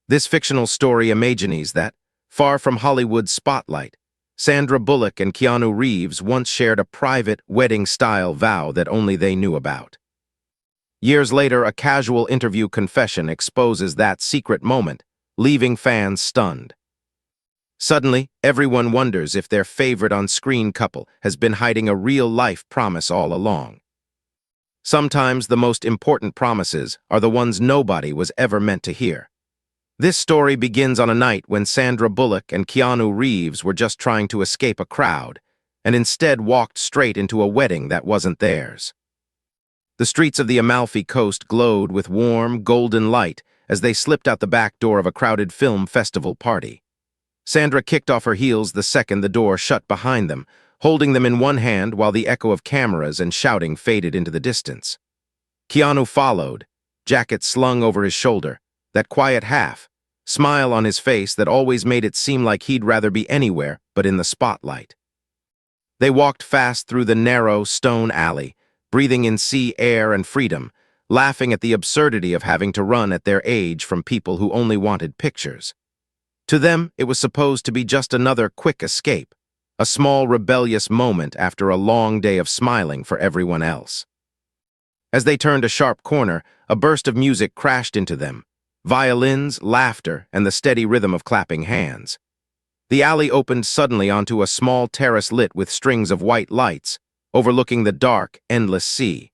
This fictional story imagines that, far from Hollywood's spotlight, Sandra Bullock and Keanu Reeves once shared a private, wedding-style vow that only they knew about. Years later, a casual interview confession exposes that secret moment, leaving fans stunned. Suddenly, everyone wonders if their favorite on-screen couple has been hiding a real-life promise all along. Sometimes the most important promises are the ones nobody was ever meant to hear. This story begins on a night when Sandra Bullock and Keanu Reeves were just trying to escape a crowd, and instead walked straight into a wedding that wasn't theirs. The streets of the Amalfi Coast glowed with warm, golden light as they slipped out the back door of a crowded film festival party. Sandra kicked off her heels the second the door shut behind them, holding them in one hand while the echo of cameras and shouting faded into the distance. Keanu followed, jacket slung over his shoulder, that quiet smile on his face that always made it seem like he'd rather be anywhere but in the spotlight. They walked fast through the narrow stone alley, breathing in sea air and freedom, laughing at the absurdity of having to run at their age from people who only wanted pictures. To them, it was supposed to be just another quick escape, a small rebellious moment after a long day of smiling for everyone else. As they turned a sharp corner, a burst of music crashed into them, violins, laughter, and the steady rhythm of clapping hands. The alley opened suddenly onto a small terrace lit with strings of white lights, overlooking the dark, endless sea.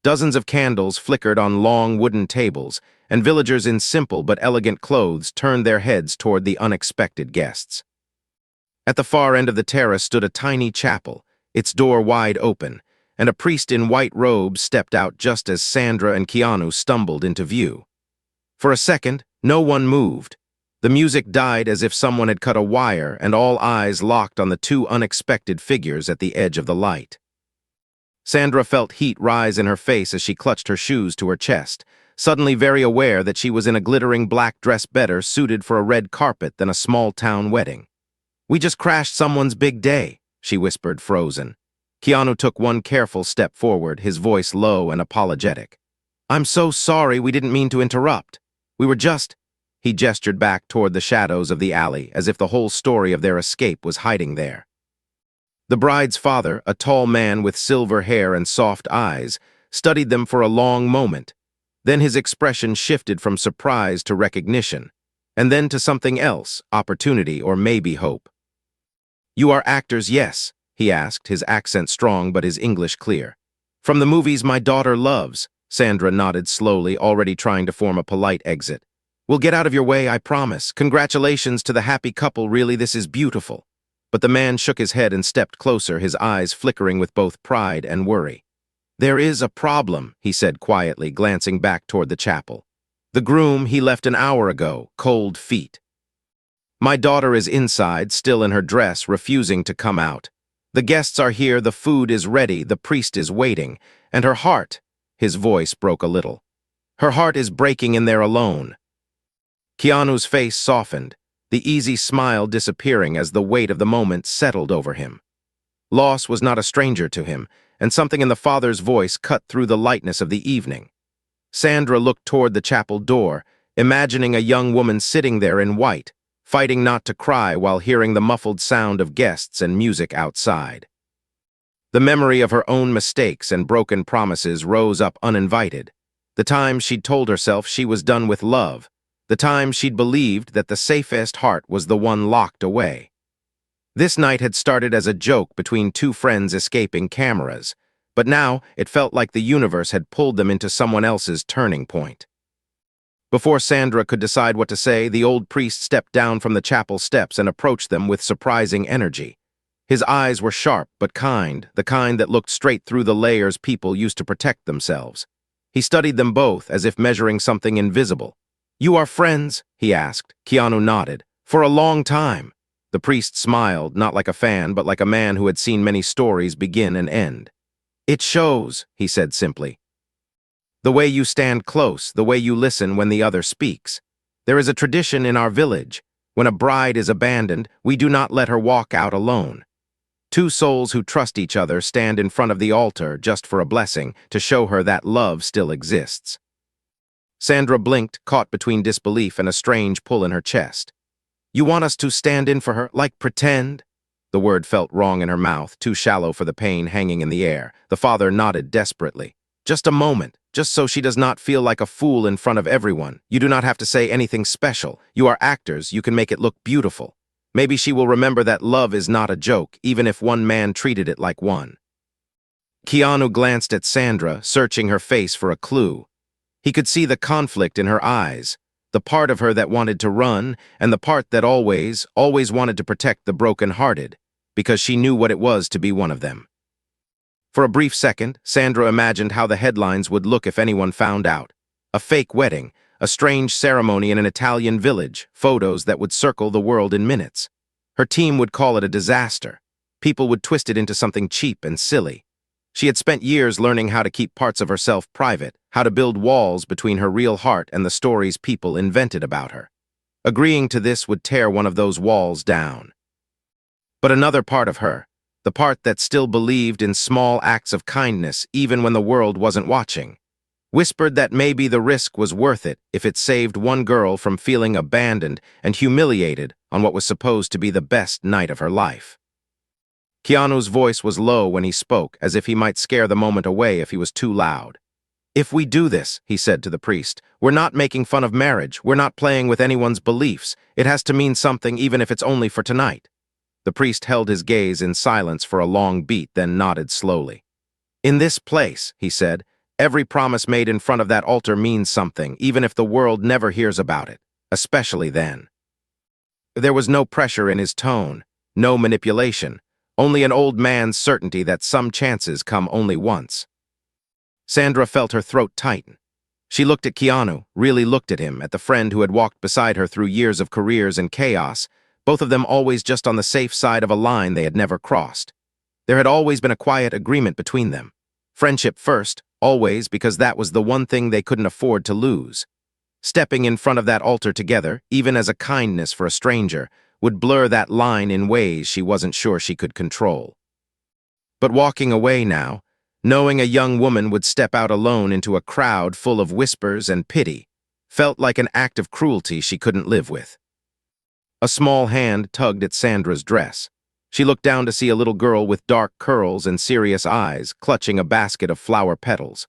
Dozens of candles flickered on long wooden tables, and villagers in simple but elegant clothes turned their heads toward the unexpected guests. At the far end of the terrace stood a tiny chapel, its door wide open, and a priest in white robes stepped out just as Sandra and Keanu stumbled into view. For a second, no one moved. The music died as if someone had cut a wire, and all eyes locked on the two unexpected figures at the edge of the light. Sandra felt heat rise in her face as she clutched her shoes to her chest, suddenly very aware that she was in a glittering black dress better suited for a red carpet than a small-town wedding. "We just crashed someone's big day," she whispered, frozen. Keanu took one careful step forward, his voice low and apologetic. "I'm so sorry, we didn't mean to interrupt. We were just—" He gestured back toward the shadows of the alley, as if the whole story of their escape was hiding there. The bride's father, a tall man with silver hair and soft eyes, studied them for a long moment. Then his expression shifted from surprise to recognition, and then to something else, opportunity or maybe hope. "You are actors, yes?" he asked, his accent strong but his English clear. "From the movies my daughter loves." Sandra nodded slowly, already trying to form a polite exit. "We'll get out of your way, I promise. Congratulations to the happy couple, really, this is beautiful." But the man shook his head and stepped closer, his eyes flickering with both pride and worry. "There is a problem," he said quietly, glancing back toward the chapel. "The groom, he left an hour ago, cold feet. My daughter is inside, still in her dress, refusing to come out. The guests are here, the food is ready, the priest is waiting, and her heart," his voice broke a little, "her heart is breaking in there alone." Keanu's face softened, the easy smile disappearing as the weight of the moment settled over him. Loss was not a stranger to him, and something in the father's voice cut through the lightness of the evening. Sandra looked toward the chapel door, imagining a young woman sitting there in white, fighting not to cry while hearing the muffled sound of guests and music outside. The memory of her own mistakes and broken promises rose up uninvited. The times she'd told herself she was done with love, the times she'd believed that the safest heart was the one locked away. This night had started as a joke between two friends escaping cameras, but now it felt like the universe had pulled them into someone else's turning point. Before Sandra could decide what to say, the old priest stepped down from the chapel steps and approached them with surprising energy. His eyes were sharp but kind, the kind that looked straight through the layers people used to protect themselves. He studied them both as if measuring something invisible. "You are friends?" he asked. Keanu nodded. "For a long time." The priest smiled, not like a fan, but like a man who had seen many stories begin and end. "It shows," he said simply. "The way you stand close, the way you listen when the other speaks. There is a tradition in our village. When a bride is abandoned, we do not let her walk out alone. Two souls who trust each other stand in front of the altar just for a blessing, to show her that love still exists." Sandra blinked, caught between disbelief and a strange pull in her chest. You want us to stand in for her, like pretend? The word felt wrong in her mouth, too shallow for the pain hanging in the air. The father nodded desperately. Just a moment, just so she does not feel like a fool in front of everyone. You do not have to say anything special. You are actors, you can make it look beautiful. Maybe she will remember that love is not a joke, even if one man treated it like one. Keanu glanced at Sandra, searching her face for a clue. He could see the conflict in her eyes, the part of her that wanted to run, and the part that always wanted to protect the broken-hearted, because she knew what it was to be one of them. For a brief second, Sandra imagined how the headlines would look if anyone found out. A fake wedding, a strange ceremony in an Italian village, photos that would circle the world in minutes. Her team would call it a disaster. People would twist it into something cheap and silly. She had spent years learning how to keep parts of herself private, how to build walls between her real heart and the stories people invented about her. Agreeing to this would tear one of those walls down. But another part of her, the part that still believed in small acts of kindness even when the world wasn't watching, whispered that maybe the risk was worth it if it saved one girl from feeling abandoned and humiliated on what was supposed to be the best night of her life. Keanu's voice was low when he spoke, as if he might scare the moment away if he was too loud. If we do this, he said to the priest, we're not making fun of marriage, we're not playing with anyone's beliefs. It has to mean something even if it's only for tonight. The priest held his gaze in silence for a long beat, then nodded slowly. In this place, he said, every promise made in front of that altar means something, even if the world never hears about it, especially then. There was no pressure in his tone, no manipulation, only an old man's certainty that some chances come only once. Sandra felt her throat tighten. She looked at Keanu, really looked at him, at the friend who had walked beside her through years of careers and chaos, both of them always just on the safe side of a line they had never crossed. There had always been a quiet agreement between them. Friendship first, always, because that was the one thing they couldn't afford to lose. Stepping in front of that altar together, even as a kindness for a stranger, would blur that line in ways she wasn't sure she could control. But walking away now, knowing a young woman would step out alone into a crowd full of whispers and pity, felt like an act of cruelty she couldn't live with. A small hand tugged at Sandra's dress. She looked down to see a little girl with dark curls and serious eyes, clutching a basket of flower petals.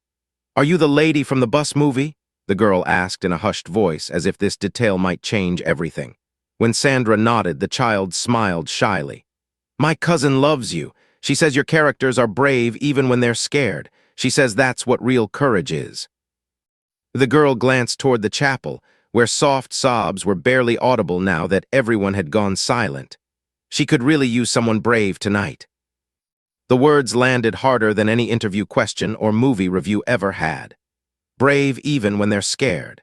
"Are you the lady from the bus movie?" the girl asked in a hushed voice, as if this detail might change everything. When Sandra nodded, the child smiled shyly. "My cousin loves you. She says your characters are brave even when they're scared. She says that's what real courage is." The girl glanced toward the chapel, where soft sobs were barely audible now that everyone had gone silent. She could really use someone brave tonight. The words landed harder than any interview question or movie review ever had. Brave even when they're scared.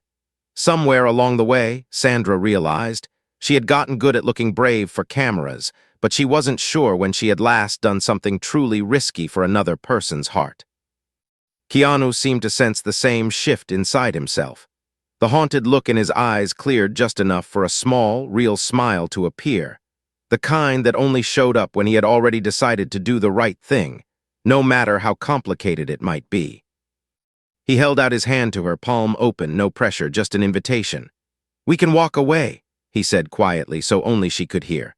Somewhere along the way, Sandra realized, she had gotten good at looking brave for cameras, but she wasn't sure when she had last done something truly risky for another person's heart. Keanu seemed to sense the same shift inside himself. The haunted look in his eyes cleared just enough for a small, real smile to appear, the kind that only showed up when he had already decided to do the right thing, no matter how complicated it might be. He held out his hand to her, palm open, no pressure, just an invitation. "We can walk away," he said quietly so only she could hear.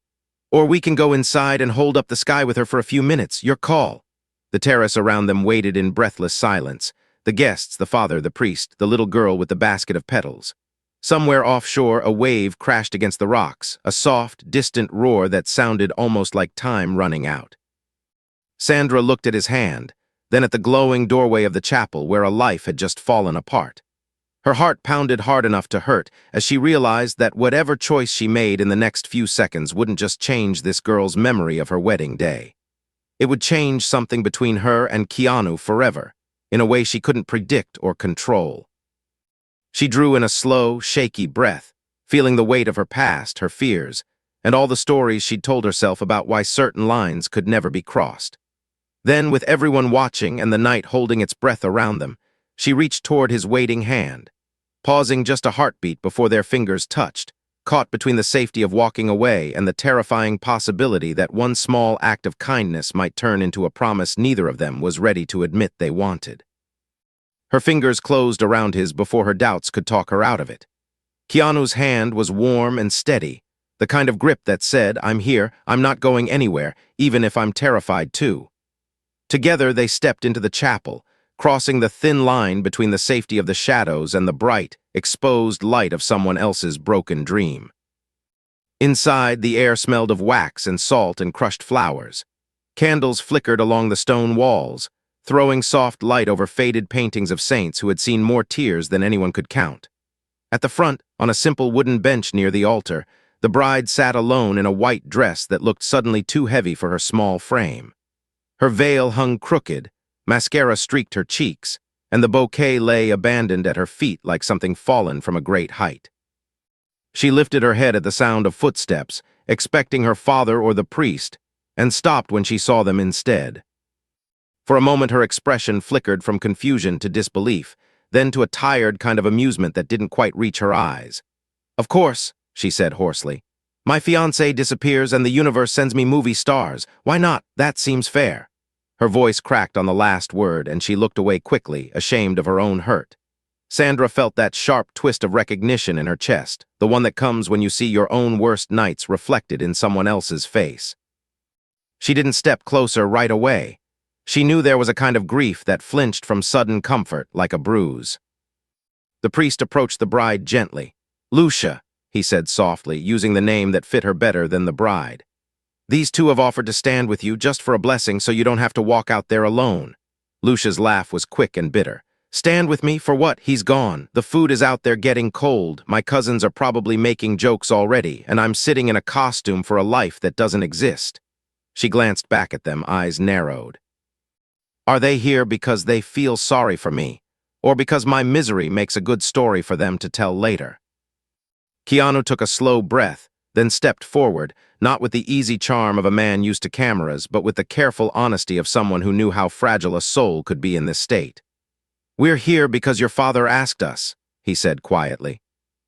"Or we can go inside and hold up the sky with her for a few minutes. Your call." The terrace around them waited in breathless silence. The guests, the father, the priest, the little girl with the basket of petals. Somewhere offshore, a wave crashed against the rocks, a soft, distant roar that sounded almost like time running out. Sandra looked at his hand, then at the glowing doorway of the chapel where a life had just fallen apart. Her heart pounded hard enough to hurt as she realized that whatever choice she made in the next few seconds wouldn't just change this girl's memory of her wedding day. It would change something between her and Keanu forever, in a way she couldn't predict or control. She drew in a slow, shaky breath, feeling the weight of her past, her fears, and all the stories she'd told herself about why certain lines could never be crossed. Then, with everyone watching and the night holding its breath around them, she reached toward his waiting hand, pausing just a heartbeat before their fingers touched, caught between the safety of walking away and the terrifying possibility that one small act of kindness might turn into a promise neither of them was ready to admit they wanted. Her fingers closed around his before her doubts could talk her out of it. Keanu's hand was warm and steady, the kind of grip that said, "I'm here, I'm not going anywhere, even if I'm terrified too." Together they stepped into the chapel, crossing the thin line between the safety of the shadows and the bright, exposed light of someone else's broken dream. Inside, the air smelled of wax and salt and crushed flowers. Candles flickered along the stone walls, throwing soft light over faded paintings of saints who had seen more tears than anyone could count. At the front, on a simple wooden bench near the altar, the bride sat alone in a white dress that looked suddenly too heavy for her small frame. Her veil hung crooked, mascara streaked her cheeks, and the bouquet lay abandoned at her feet like something fallen from a great height. She lifted her head at the sound of footsteps, expecting her father or the priest, and stopped when she saw them instead. For a moment her expression flickered from confusion to disbelief, then to a tired kind of amusement that didn't quite reach her eyes. "Of course," she said hoarsely. "My fiancé disappears and the universe sends me movie stars. Why not? That seems fair." Her voice cracked on the last word, and she looked away quickly, ashamed of her own hurt. Sandra felt that sharp twist of recognition in her chest, the one that comes when you see your own worst nights reflected in someone else's face. She didn't step closer right away. She knew there was a kind of grief that flinched from sudden comfort, like a bruise. The priest approached the bride gently. "Lucia," he said softly, using the name that fit her better than the bride. "These two have offered to stand with you just for a blessing so you don't have to walk out there alone." Lucia's laugh was quick and bitter. "Stand with me? For what? He's gone. The food is out there getting cold. My cousins are probably making jokes already, and I'm sitting in a costume for a life that doesn't exist." She glanced back at them, eyes narrowed. "Are they here because they feel sorry for me, or because my misery makes a good story for them to tell later?" Keanu took a slow breath, then stepped forward, not with the easy charm of a man used to cameras, but with the careful honesty of someone who knew how fragile a soul could be in this state. "We're here because your father asked us," he said quietly.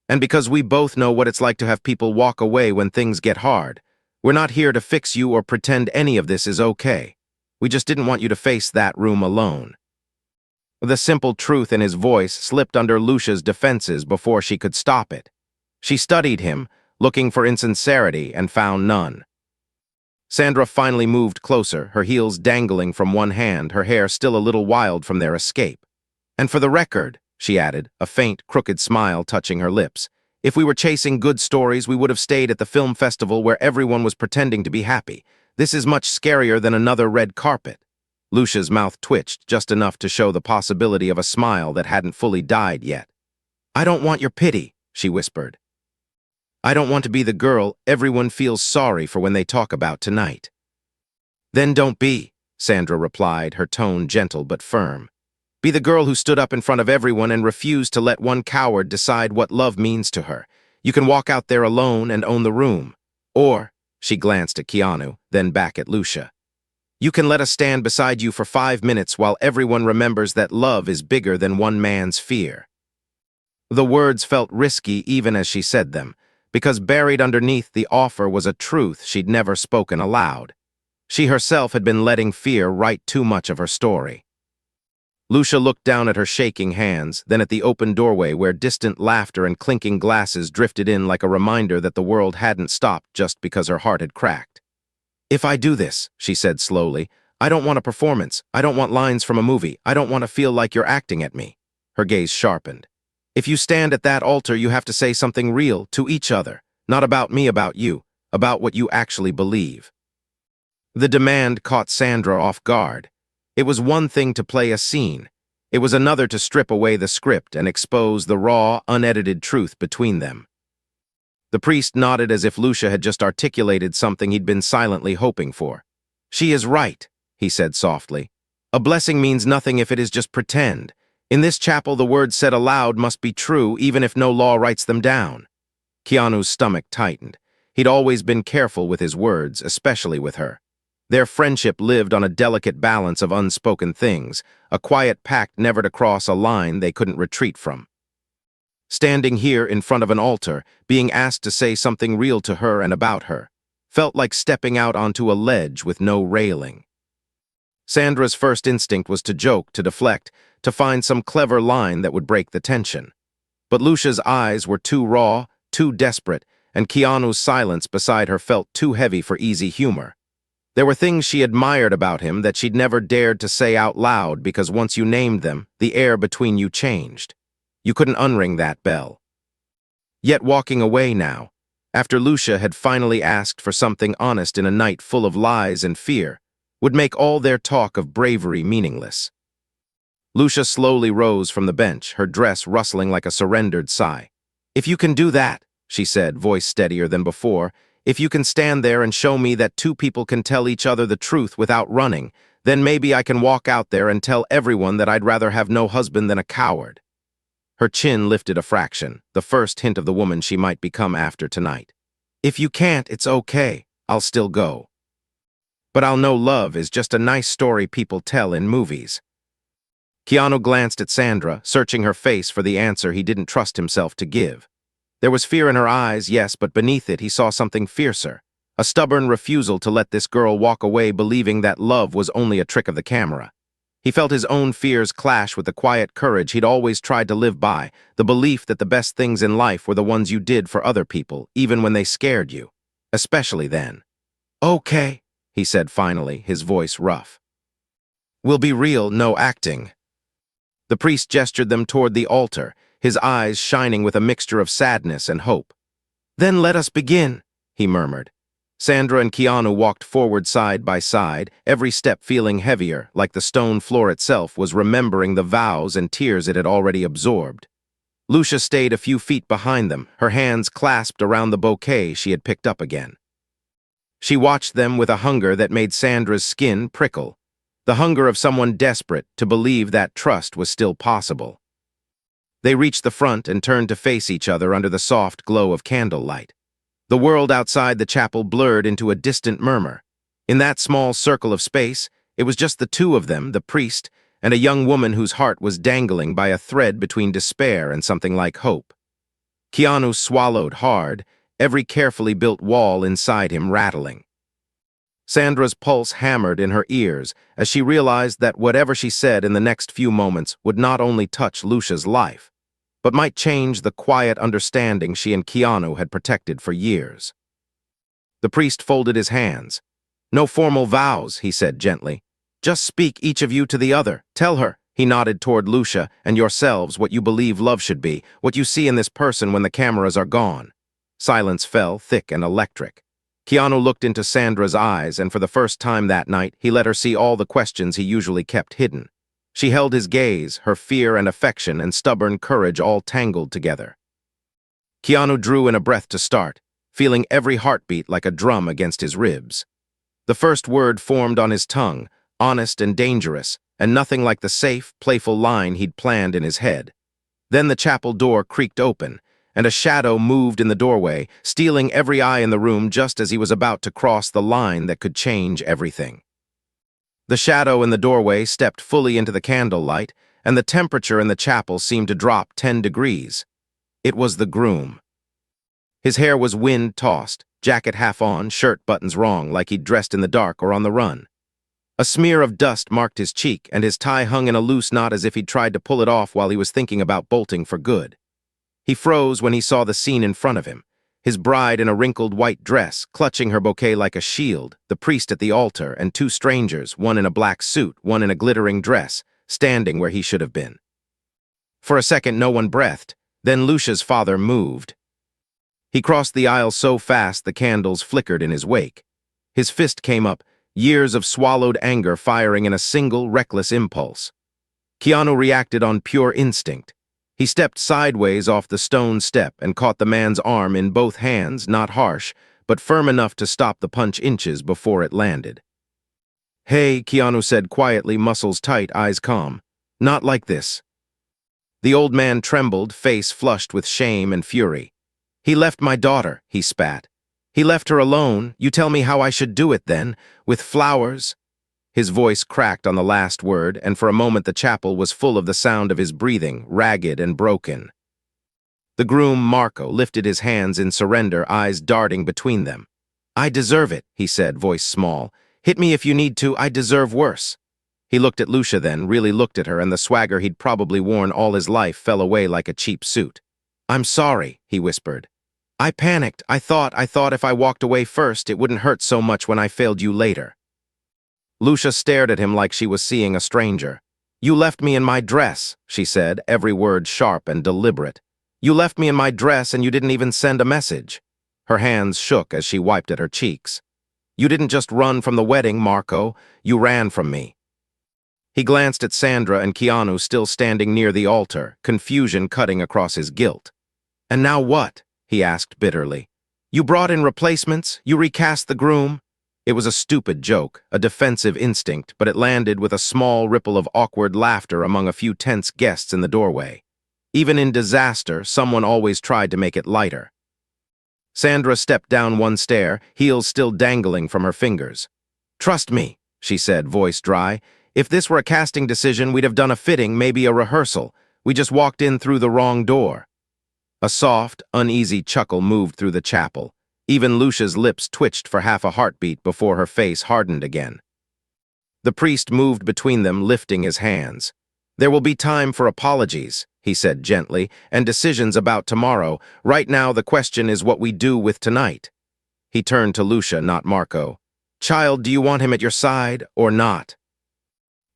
"And because we both know what it's like to have people walk away when things get hard. We're not here to fix you or pretend any of this is okay. We just didn't want you to face that room alone." The simple truth in his voice slipped under Lucia's defenses before she could stop it. She studied him, looking for insincerity, and found none. Sandra finally moved closer, her heels dangling from one hand, her hair still a little wild from their escape. "And for the record," she added, a faint, crooked smile touching her lips, "if we were chasing good stories, we would have stayed at the film festival where everyone was pretending to be happy. This is much scarier than another red carpet." Lucia's mouth twitched just enough to show the possibility of a smile that hadn't fully died yet. "I don't want your pity," she whispered. "I don't want to be the girl everyone feels sorry for when they talk about tonight." "Then don't be," Sandra replied, her tone gentle but firm. "Be the girl who stood up in front of everyone and refused to let one coward decide what love means to her. You can walk out there alone and own the room. Or," she glanced at Keanu, then back at Lucia, "you can let us stand beside you for 5 minutes while everyone remembers that love is bigger than one man's fear." The words felt risky even as she said them, because buried underneath the offer was a truth she'd never spoken aloud. She herself had been letting fear write too much of her story. Lucia looked down at her shaking hands, then at the open doorway where distant laughter and clinking glasses drifted in like a reminder that the world hadn't stopped just because her heart had cracked. "If I do this," she said slowly, "I don't want a performance. I don't want lines from a movie. I don't want to feel like you're acting at me." Her gaze sharpened. "If you stand at that altar, you have to say something real to each other, not about me, about you, about what you actually believe." The demand caught Sandra off guard. It was one thing to play a scene. It was another to strip away the script and expose the raw, unedited truth between them. The priest nodded as if Lucia had just articulated something he'd been silently hoping for. "She is right," he said softly. "A blessing means nothing if it is just pretend. In this chapel, the words said aloud must be true even if no law writes them down." Keanu's stomach tightened. He'd always been careful with his words, especially with her. Their friendship lived on a delicate balance of unspoken things, a quiet pact never to cross a line they couldn't retreat from. Standing here in front of an altar, being asked to say something real to her and about her, felt like stepping out onto a ledge with no railing. Sandra's first instinct was to joke, to deflect, to find some clever line that would break the tension. But Lucia's eyes were too raw, too desperate, and Keanu's silence beside her felt too heavy for easy humor. There were things she admired about him that she'd never dared to say out loud because once you named them, the air between you changed. You couldn't unring that bell. Yet walking away now, after Lucia had finally asked for something honest in a night full of lies and fear, would make all their talk of bravery meaningless. Lucia slowly rose from the bench, her dress rustling like a surrendered sigh. "If you can do that," she said, voice steadier than before, "if you can stand there and show me that two people can tell each other the truth without running, then maybe I can walk out there and tell everyone that I'd rather have no husband than a coward." Her chin lifted a fraction, the first hint of the woman she might become after tonight. "If you can't, it's okay. I'll still go. But I'll know love is just a nice story people tell in movies." Keanu glanced at Sandra, searching her face for the answer he didn't trust himself to give. There was fear in her eyes, yes, but beneath it he saw something fiercer, a stubborn refusal to let this girl walk away believing that love was only a trick of the camera. He felt his own fears clash with the quiet courage he'd always tried to live by, the belief that the best things in life were the ones you did for other people, even when they scared you. Especially then. "Okay," he said finally, his voice rough. "We'll be real, no acting." The priest gestured them toward the altar, his eyes shining with a mixture of sadness and hope. "Then let us begin," he murmured. Sandra and Keanu walked forward side by side, every step feeling heavier, like the stone floor itself was remembering the vows and tears it had already absorbed. Lucia stayed a few feet behind them, her hands clasped around the bouquet she had picked up again. She watched them with a hunger that made Sandra's skin prickle, the hunger of someone desperate to believe that trust was still possible. They reached the front and turned to face each other under the soft glow of candlelight. The world outside the chapel blurred into a distant murmur. In that small circle of space, it was just the two of them, the priest, and a young woman whose heart was dangling by a thread between despair and something like hope. Keanu swallowed hard, every carefully built wall inside him rattling. Sandra's pulse hammered in her ears as she realized that whatever she said in the next few moments would not only touch Lucia's life, but might change the quiet understanding she and Keanu had protected for years. The priest folded his hands. "No formal vows," he said gently. "Just speak each of you to the other. Tell her," he nodded toward Lucia, "and yourselves what you believe love should be, what you see in this person when the cameras are gone." Silence fell, thick and electric. Keanu looked into Sandra's eyes, and for the first time that night, he let her see all the questions he usually kept hidden. She held his gaze, her fear and affection and stubborn courage all tangled together. Keanu drew in a breath to start, feeling every heartbeat like a drum against his ribs. The first word formed on his tongue, honest and dangerous, and nothing like the safe, playful line he'd planned in his head. Then the chapel door creaked open, and a shadow moved in the doorway, stealing every eye in the room just as he was about to cross the line that could change everything. The shadow in the doorway stepped fully into the candlelight, and the temperature in the chapel seemed to drop 10 degrees. It was the groom. His hair was wind-tossed, jacket half on, shirt buttons wrong, like he'd dressed in the dark or on the run. A smear of dust marked his cheek, and his tie hung in a loose knot as if he'd tried to pull it off while he was thinking about bolting for good. He froze when he saw the scene in front of him. His bride in a wrinkled white dress, clutching her bouquet like a shield, the priest at the altar, and two strangers, one in a black suit, one in a glittering dress, standing where he should have been. For a second no one breathed, then Lucia's father moved. He crossed the aisle so fast the candles flickered in his wake. His fist came up, years of swallowed anger firing in a single, reckless impulse. Keanu reacted on pure instinct. He stepped sideways off the stone step and caught the man's arm in both hands, not harsh, but firm enough to stop the punch inches before it landed. "Hey," Keanu said quietly, muscles tight, eyes calm. "Not like this." The old man trembled, face flushed with shame and fury. "He left my daughter," he spat. "He left her alone. You tell me how I should do it then, with flowers?" His voice cracked on the last word, and for a moment the chapel was full of the sound of his breathing, ragged and broken. The groom, Marco, lifted his hands in surrender, eyes darting between them. "I deserve it," he said, voice small. "Hit me if you need to, I deserve worse." He looked at Lucia then, really looked at her, and the swagger he'd probably worn all his life fell away like a cheap suit. "I'm sorry," he whispered. "I panicked. I thought if I walked away first, it wouldn't hurt so much when I failed you later." Lucia stared at him like she was seeing a stranger. "You left me in my dress," she said, every word sharp and deliberate. "You left me in my dress and you didn't even send a message." Her hands shook as she wiped at her cheeks. "You didn't just run from the wedding, Marco. You ran from me." He glanced at Sandra and Keanu still standing near the altar, confusion cutting across his guilt. "And now what?" he asked bitterly. "You brought in replacements? You recast the groom?" It was a stupid joke, a defensive instinct, but it landed with a small ripple of awkward laughter among a few tense guests in the doorway. Even in disaster, someone always tried to make it lighter. Sandra stepped down one stair, heels still dangling from her fingers. "Trust me," she said, voice dry. "If this were a casting decision, we'd have done a fitting, maybe a rehearsal. We just walked in through the wrong door." A soft, uneasy chuckle moved through the chapel. Even Lucia's lips twitched for half a heartbeat before her face hardened again. The priest moved between them, lifting his hands. "There will be time for apologies," he said gently, "and decisions about tomorrow. Right now, the question is what we do with tonight." He turned to Lucia, not Marco. "Child, do you want him at your side or not?"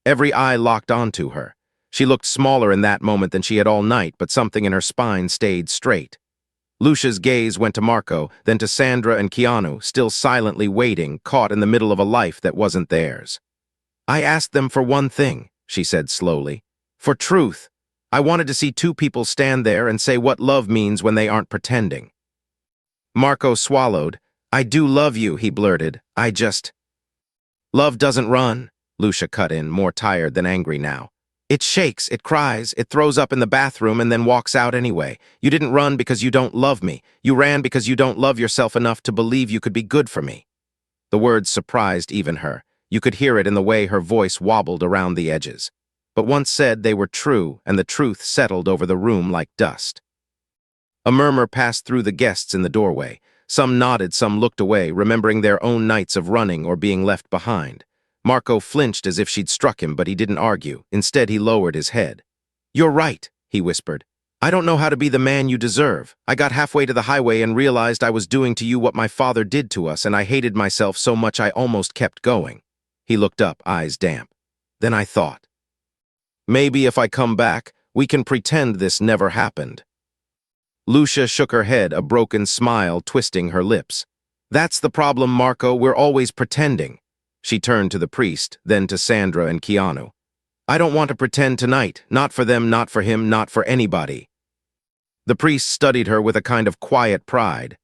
Every eye locked onto her. She looked smaller in that moment than she had all night, but something in her spine stayed straight. Lucia's gaze went to Marco, then to Sandra and Keanu, still silently waiting, caught in the middle of a life that wasn't theirs. "I asked them for one thing," she said slowly. "For truth. I wanted to see two people stand there and say what love means when they aren't pretending." Marco swallowed. "I do love you," he blurted. "I just—" "Love doesn't run," Lucia cut in, more tired than angry now. "It shakes, it cries, it throws up in the bathroom and then walks out anyway. You didn't run because you don't love me. You ran because you don't love yourself enough to believe you could be good for me." The words surprised even her. You could hear it in the way her voice wobbled around the edges. But once said, they were true, and the truth settled over the room like dust. A murmur passed through the guests in the doorway. Some nodded, some looked away, remembering their own nights of running or being left behind. Marco flinched as if she'd struck him, but he didn't argue. Instead, he lowered his head. "You're right," he whispered. "I don't know how to be the man you deserve. I got halfway to the highway and realized I was doing to you what my father did to us, and I hated myself so much I almost kept going." He looked up, eyes damp. "Then I thought, maybe if I come back, we can pretend this never happened." Lucia shook her head, a broken smile twisting her lips. "That's the problem, Marco. We're always pretending." She turned to the priest, then to Sandra and Keanu. "I don't want to pretend tonight, not for them, not for him, not for anybody." The priest studied her with a kind of quiet pride.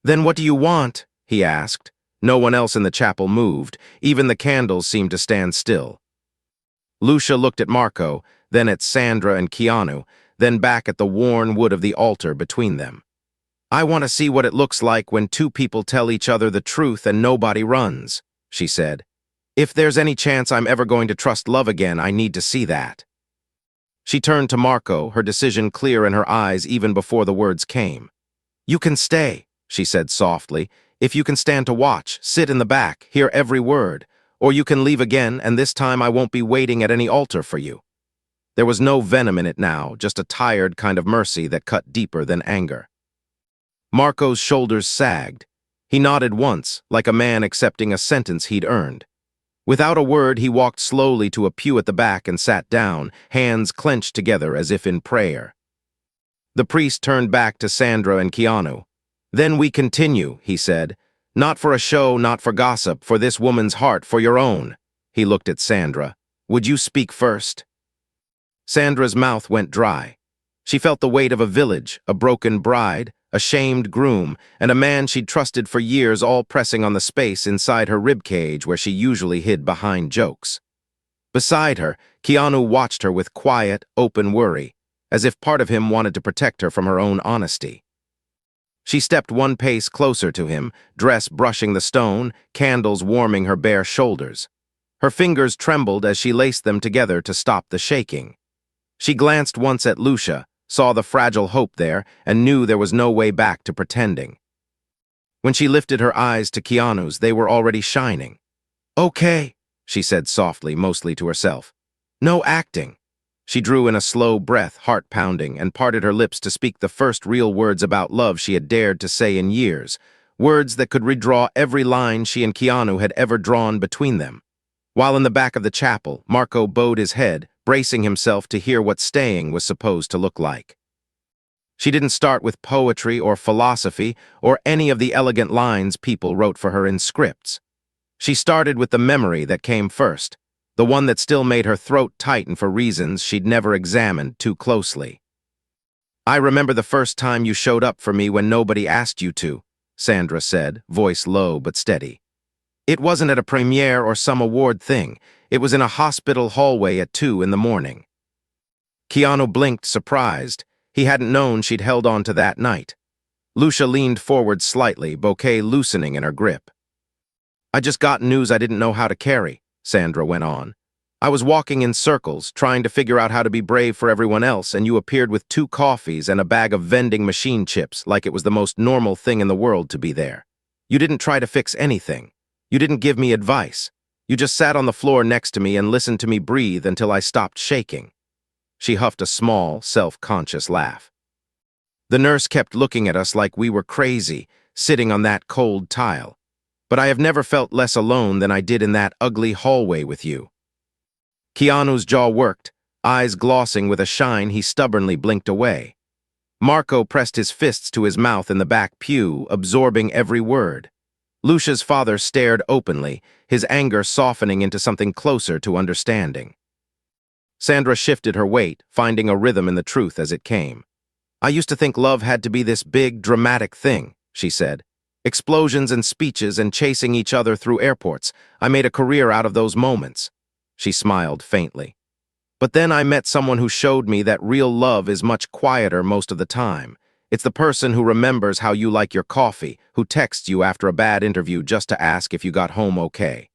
"Then what do you want?" he asked. No one else in the chapel moved. Even the candles seemed to stand still. Lucia looked at Marco, then at Sandra and Keanu, then back at the worn wood of the altar between them. "I want to see what it looks like when two people tell each other the truth and nobody runs," she said. "If there's any chance I'm ever going to trust love again, I need to see that." She turned to Marco, her decision clear in her eyes even before the words came. "You can stay," she said softly. "If you can stand to watch, sit in the back, hear every word. Or you can leave again, and this time I won't be waiting at any altar for you." There was no venom in it now, just a tired kind of mercy that cut deeper than anger. Marco's shoulders sagged. He nodded once, like a man accepting a sentence he'd earned. Without a word, he walked slowly to a pew at the back and sat down, hands clenched together as if in prayer. The priest turned back to Sandra and Keanu. "Then we continue," he said. "Not for a show, not for gossip, for this woman's heart, for your own." He looked at Sandra. "Would you speak first?" Sandra's mouth went dry. She felt the weight of a village, a broken bride, a shamed groom, and a man she'd trusted for years all pressing on the space inside her ribcage where she usually hid behind jokes. Beside her, Keanu watched her with quiet, open worry, as if part of him wanted to protect her from her own honesty. She stepped one pace closer to him, dress brushing the stone, candles warming her bare shoulders. Her fingers trembled as she laced them together to stop the shaking. She glanced once at Lucia, saw the fragile hope there, and knew there was no way back to pretending. When she lifted her eyes to Keanu's, they were already shining. "Okay," she said softly, mostly to herself. No acting. She drew in a slow breath, heart pounding, and parted her lips to speak the first real words about love she had dared to say in years, words that could redraw every line she and Keanu had ever drawn between them. While in the back of the chapel, Marco bowed his head, bracing himself to hear what staying was supposed to look like. She didn't start with poetry or philosophy or any of the elegant lines people wrote for her in scripts. She started with the memory that came first, the one that still made her throat tighten for reasons she'd never examined too closely. I remember the first time you showed up for me when nobody asked you to, Sandra said, voice low but steady. It wasn't at a premiere or some award thing. It was in a hospital hallway at 2 in the morning. Keanu blinked, surprised. He hadn't known she'd held on to that night. Lucia leaned forward slightly, bouquet loosening in her grip. I just got news I didn't know how to carry, Sandra went on. I was walking in circles, trying to figure out how to be brave for everyone else, and you appeared with 2 coffees and a bag of vending machine chips like it was the most normal thing in the world to be there. You didn't try to fix anything. You didn't give me advice. You just sat on the floor next to me and listened to me breathe until I stopped shaking. She huffed a small, self-conscious laugh. The nurse kept looking at us like we were crazy, sitting on that cold tile. But I have never felt less alone than I did in that ugly hallway with you. Keanu's jaw worked, eyes glossing with a shine he stubbornly blinked away. Marco pressed his fists to his mouth in the back pew, absorbing every word. Lucia's father stared openly, his anger softening into something closer to understanding. Sandra shifted her weight, finding a rhythm in the truth as it came. I used to think love had to be this big, dramatic thing, she said. Explosions and speeches and chasing each other through airports. I made a career out of those moments. She smiled faintly. But then I met someone who showed me that real love is much quieter most of the time. It's the person who remembers how you like your coffee, who texts you after a bad interview just to ask if you got home okay.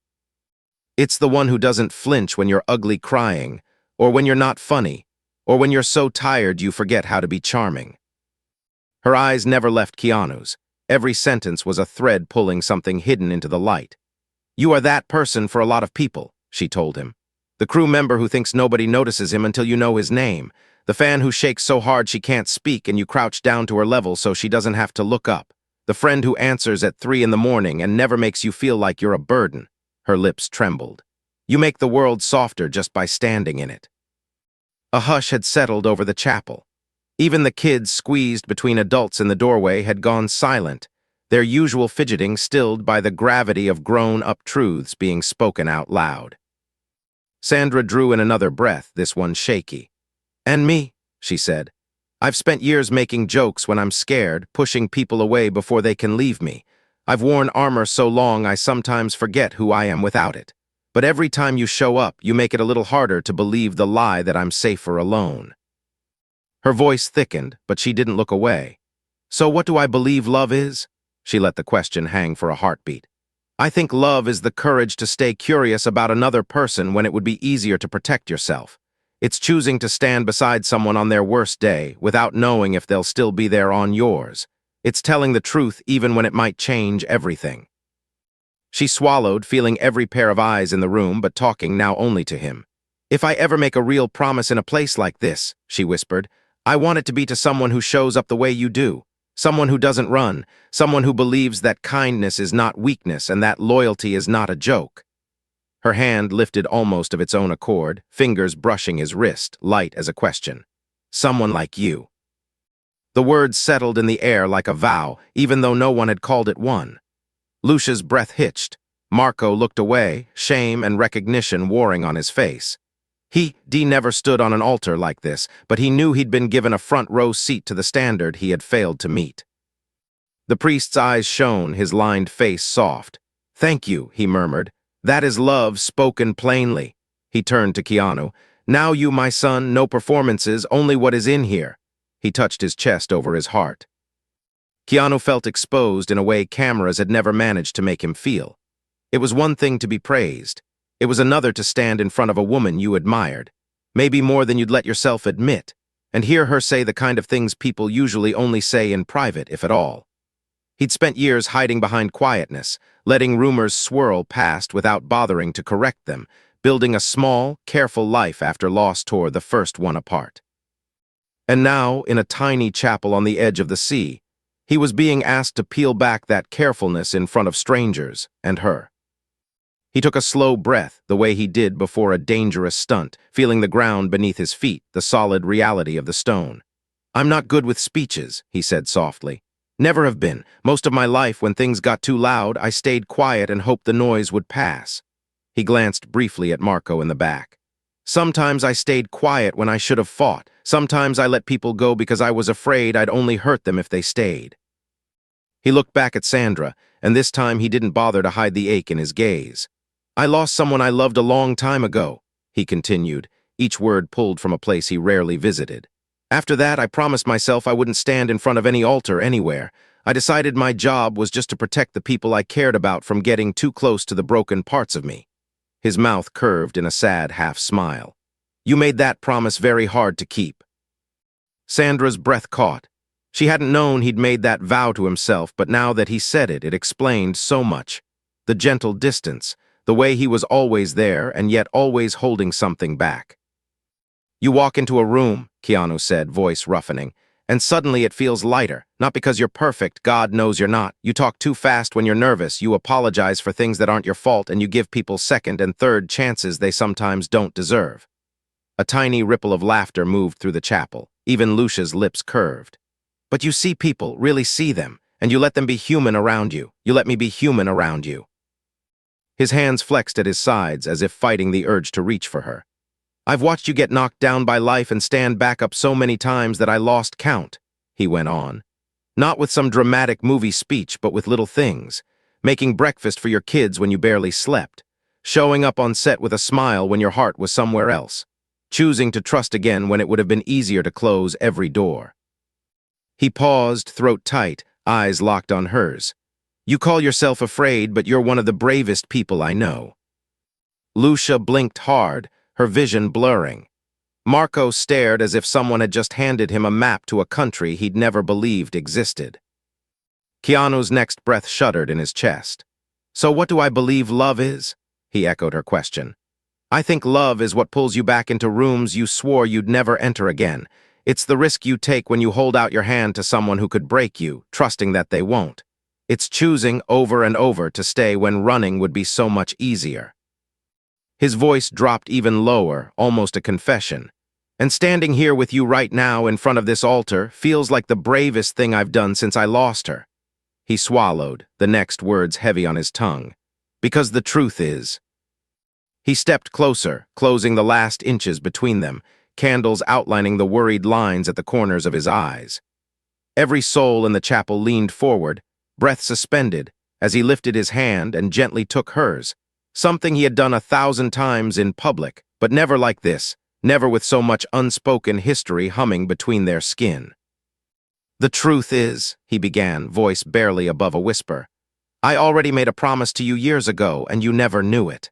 It's the one who doesn't flinch when you're ugly crying, or when you're not funny, or when you're so tired you forget how to be charming. Her eyes never left Keanu's. Every sentence was a thread pulling something hidden into the light. You are that person for a lot of people, she told him. The crew member who thinks nobody notices him until you know his name. The fan who shakes so hard she can't speak and you crouch down to her level so she doesn't have to look up. The friend who answers at 3 in the morning and never makes you feel like you're a burden. Her lips trembled. You make the world softer just by standing in it. A hush had settled over the chapel. Even the kids squeezed between adults in the doorway had gone silent, their usual fidgeting stilled by the gravity of grown-up truths being spoken out loud. Sandra drew in another breath, this one shaky. And me, she said. I've spent years making jokes when I'm scared, pushing people away before they can leave me. I've worn armor so long I sometimes forget who I am without it. But every time you show up, you make it a little harder to believe the lie that I'm safer alone. Her voice thickened, but she didn't look away. So what do I believe love is? She let the question hang for a heartbeat. I think love is the courage to stay curious about another person when it would be easier to protect yourself. It's choosing to stand beside someone on their worst day without knowing if they'll still be there on yours. It's telling the truth even when it might change everything. She swallowed, feeling every pair of eyes in the room but talking now only to him. If I ever make a real promise in a place like this, she whispered, I want it to be to someone who shows up the way you do, someone who doesn't run, someone who believes that kindness is not weakness and that loyalty is not a joke. Her hand lifted almost of its own accord, fingers brushing his wrist, light as a question. Someone like you. The words settled in the air like a vow, even though no one had called it one. Lucia's breath hitched. Marco looked away, shame and recognition warring on his face. He never stood on an altar like this, but he knew he'd been given a front-row seat to the standard he had failed to meet. The priest's eyes shone, his lined face soft. Thank you, he murmured. That is love spoken plainly. He turned to Keanu. Now you, my son, no performances, only what is in here. He touched his chest over his heart. Keanu felt exposed in a way cameras had never managed to make him feel. It was one thing to be praised. It was another to stand in front of a woman you admired, maybe more than you'd let yourself admit, and hear her say the kind of things people usually only say in private, if at all. He'd spent years hiding behind quietness, letting rumors swirl past without bothering to correct them, building a small, careful life after loss tore the first one apart. And now, in a tiny chapel on the edge of the sea, he was being asked to peel back that carefulness in front of strangers and her. He took a slow breath, the way he did before a dangerous stunt, feeling the ground beneath his feet, the solid reality of the stone. "I'm not good with speeches," he said softly. "Never have been. Most of my life, when things got too loud, I stayed quiet and hoped the noise would pass." He glanced briefly at Marco in the back. "Sometimes I stayed quiet when I should have fought. Sometimes I let people go because I was afraid I'd only hurt them if they stayed." He looked back at Sandra, and this time he didn't bother to hide the ache in his gaze. "I lost someone I loved a long time ago," he continued, each word pulled from a place he rarely visited. "After that, I promised myself I wouldn't stand in front of any altar anywhere. I decided my job was just to protect the people I cared about from getting too close to the broken parts of me." His mouth curved in a sad half-smile. "You made that promise very hard to keep." Sandra's breath caught. She hadn't known he'd made that vow to himself, but now that he said it, it explained so much. The gentle distance, the way he was always there and yet always holding something back. "You walk into a room," Keanu said, voice roughening, "and suddenly it feels lighter. Not because you're perfect, God knows you're not. You talk too fast when you're nervous, you apologize for things that aren't your fault, and you give people second and third chances they sometimes don't deserve." A tiny ripple of laughter moved through the chapel. Even Lucia's lips curved. "But you see people, really see them, and you let them be human around you. You let me be human around you." His hands flexed at his sides as if fighting the urge to reach for her. "I've watched you get knocked down by life and stand back up so many times that I lost count," he went on. "Not with some dramatic movie speech, but with little things. Making breakfast for your kids when you barely slept. Showing up on set with a smile when your heart was somewhere else. Choosing to trust again when it would have been easier to close every door." He paused, throat tight, eyes locked on hers. "You call yourself afraid, but you're one of the bravest people I know." Lucia blinked hard, her vision blurring. Marco stared as if someone had just handed him a map to a country he'd never believed existed. Keanu's next breath shuddered in his chest. "So what do I believe love is?" he echoed her question. "I think love is what pulls you back into rooms you swore you'd never enter again. It's the risk you take when you hold out your hand to someone who could break you, trusting that they won't. It's choosing over and over to stay when running would be so much easier." His voice dropped even lower, almost a confession. "And standing here with you right now in front of this altar feels like the bravest thing I've done since I lost her." He swallowed, the next words heavy on his tongue. "Because the truth is..." He stepped closer, closing the last inches between them, candles outlining the worried lines at the corners of his eyes. Every soul in the chapel leaned forward, breath suspended, as he lifted his hand and gently took hers, something he had done 1,000 times in public, but never like this, never with so much unspoken history humming between their skin. "The truth is," he began, voice barely above a whisper, "I already made a promise to you years ago, and you never knew it."